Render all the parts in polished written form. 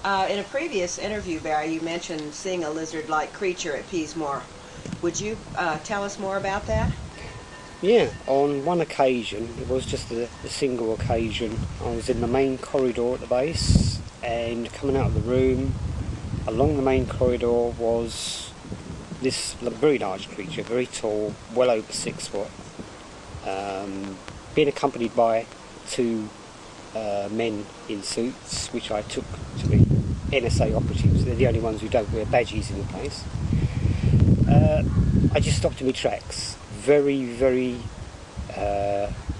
In a previous interview, Barry, you mentioned seeing a lizard-like creature at Peasemore. Would you tell us more about that? Yeah, on one occasion, it was just a single occasion, I was in the main corridor at the base, and coming out of the room, along the main corridor was this very large creature, very tall, well over 6 foot, being accompanied by 2 men in suits, which I took to be NSA operatives. They're the only ones who don't wear badges in the place. I just stopped in my tracks, very, very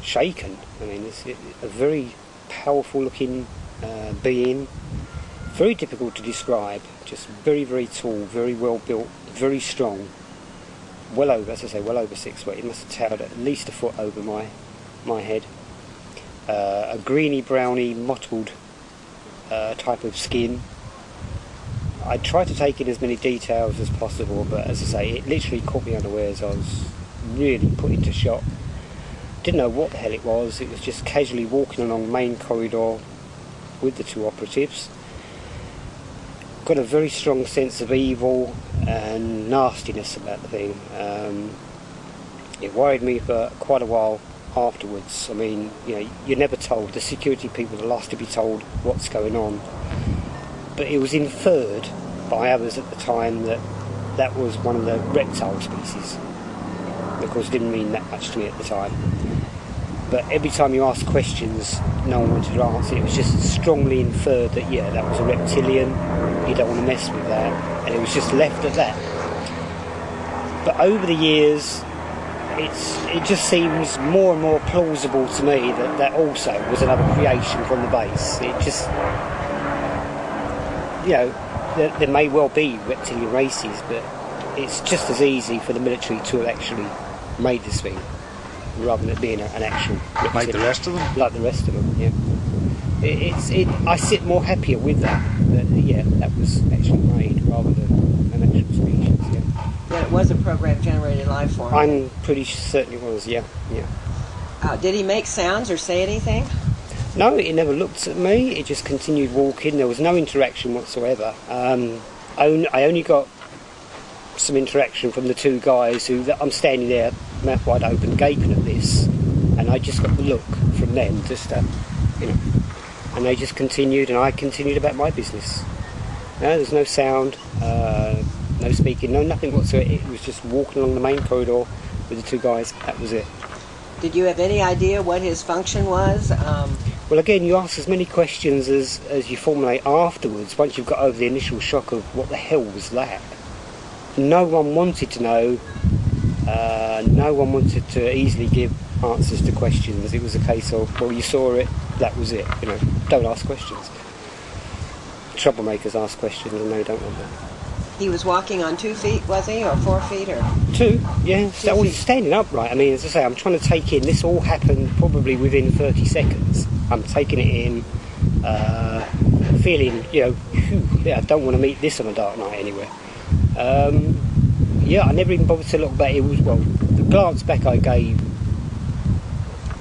shaken. I mean, it's a very powerful looking being, very difficult to describe, just very, very tall, very well built, very strong, well over, as I say, well over 6 foot. It must have towered at least a foot over my head. A greeny, browny, mottled type of skin. I tried to take in as many details as possible, but as I say, it literally caught me unawares. I was really put into shock. Didn't know what the hell it was. It was just casually walking along the main corridor with the 2 operatives. Got a very strong sense of evil and nastiness about the thing. It worried me for quite a while afterwards. I mean, you know, you're never told. The security people are the last to be told what's going on. But it was inferred by others at the time that that was one of the reptile species. Of course, it didn't mean that much to me at the time. But every time you asked questions, no one wanted to answer. It was just strongly inferred that, yeah, that was a reptilian, you don't want to mess with that, and it was just left at that. But over the years, it just seems more and more plausible to me that that also was another creation from the base. It just, you know, there may well be reptilian races, but it's just as easy for the military to have actually made this thing, rather than it being an actual reptilian. Like the rest of them? Like the rest of them, yeah. I sit more happier with that yeah, that was actually made, rather than an actual species, yeah. That it was a program-generated life form? I'm pretty certain it was, yeah. Did he make sounds or say anything? No, it never looked at me. It just continued walking. There was no interaction whatsoever. I only got some interaction from the 2 guys who, I'm standing there, mouth wide open, gaping at this, and I just got the look from them, just you know, and they just continued, and I continued about my business. No, there's no sound, no speaking, no nothing whatsoever. It was just walking along the main corridor with the 2 guys. That was it. Did you have any idea what his function was? Well, again, you ask as many questions as you formulate afterwards, once you've got over the initial shock of what the hell was that. No one wanted to know, no one wanted to easily give answers to questions. It was a case of, well, you saw it, that was it, you know, don't ask questions. Troublemakers ask questions and they don't want that. He was walking on 2 feet, was he, or 4 feet, or? 2, yeah. So he's standing upright. I mean, as I say, I'm trying to take in, this all happened probably within 30 seconds. I'm taking it in, feeling, you know, yeah, I don't want to meet this on a dark night anywhere. Yeah, I never even bothered to look back. It was, well, the glance back I gave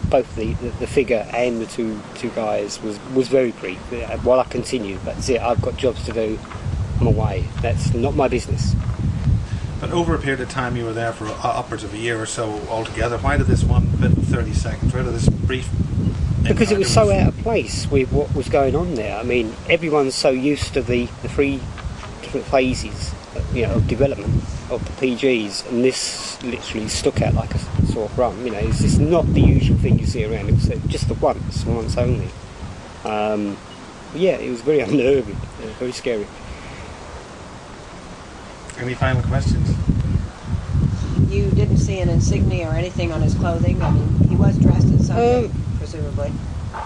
both the figure and the two guys was very brief. While I continued, that's it. I've got jobs to do. I'm away. That's not my business. But over a period of time, you were there for upwards of a year or so altogether. Why did this one bit of 30 seconds? Why did this brief? Because it was so out of place with what was going on there. I mean, everyone's so used to the 3 different phases, you know, of development of the PGs, and this literally stuck out like a sore thumb. You know, it's just not the usual thing you see around. It was just the once only. Yeah, it was very unnerving, very scary. Any final questions? You didn't see an insignia or anything on his clothing? I mean, he was dressed in something, presumably.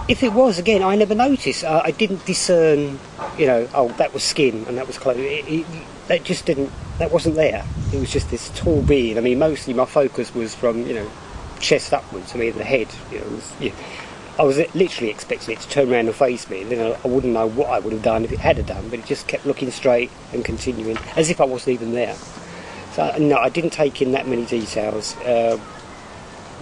If it was, again, I never noticed. I didn't discern, you know, oh, that was skin and that was clothing. That just didn't, that wasn't there. It was just this tall being. I mean, mostly my focus was from, you know, chest upwards. I mean, the head, you know, I was literally expecting it to turn around and face me, and then I wouldn't know what I would have done if it had done, but it just kept looking straight and continuing, as if I wasn't even there. So, no, I didn't take in that many details.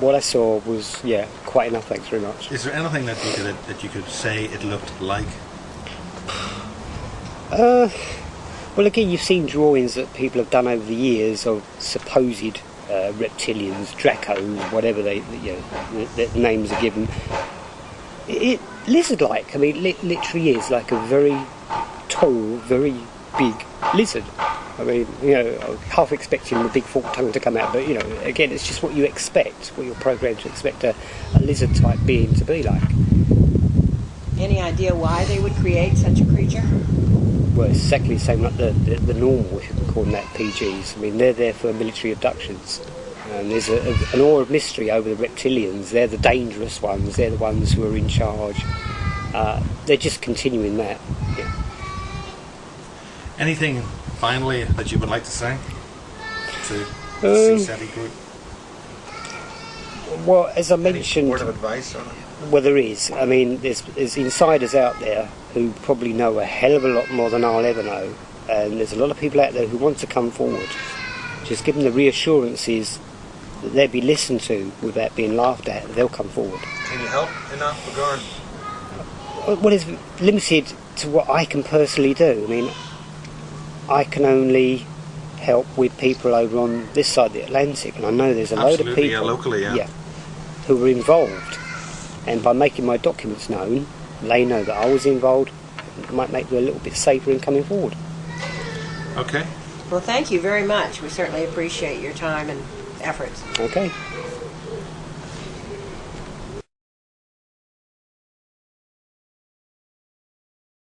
What I saw was, yeah, quite enough, thanks very much. Is there anything that you could say it looked like? Well, again, you've seen drawings that people have done over the years of supposed reptilians, Dracos, whatever the names are given. It lizard-like. I mean, literally is like a very tall, very big lizard. I mean, I was half expecting the big forked tongue to come out, but again, it's just what you expect, what you're programmed to expect a lizard-type being to be like. Any idea why they would create such a creature? Well, it's exactly the same like the normal, if you can call them that, PGs. I mean, they're there for military abductions. And there's an aura of mystery over the reptilians. They're the dangerous ones. They're the ones who are in charge. They're just continuing that. Yeah. Anything finally that you would like to say to the CSETI group? Well, as I mentioned... Any word of advice on it? Well, there is. I mean, there's insiders out there who probably know a hell of a lot more than I'll ever know. And there's a lot of people out there who want to come forward. Just give them the reassurances that they'll be listened to without being laughed at. They'll come forward. Can you help in that regard? Well, it's limited to what I can personally do. I mean, I can only help with people over on this side of the Atlantic, and I know there's a load of people locally, who are involved. And by making my documents known, they know that I was involved. It might make them a little bit safer in coming forward. Okay. Well, thank you very much. We certainly appreciate your time and efforts. Okay.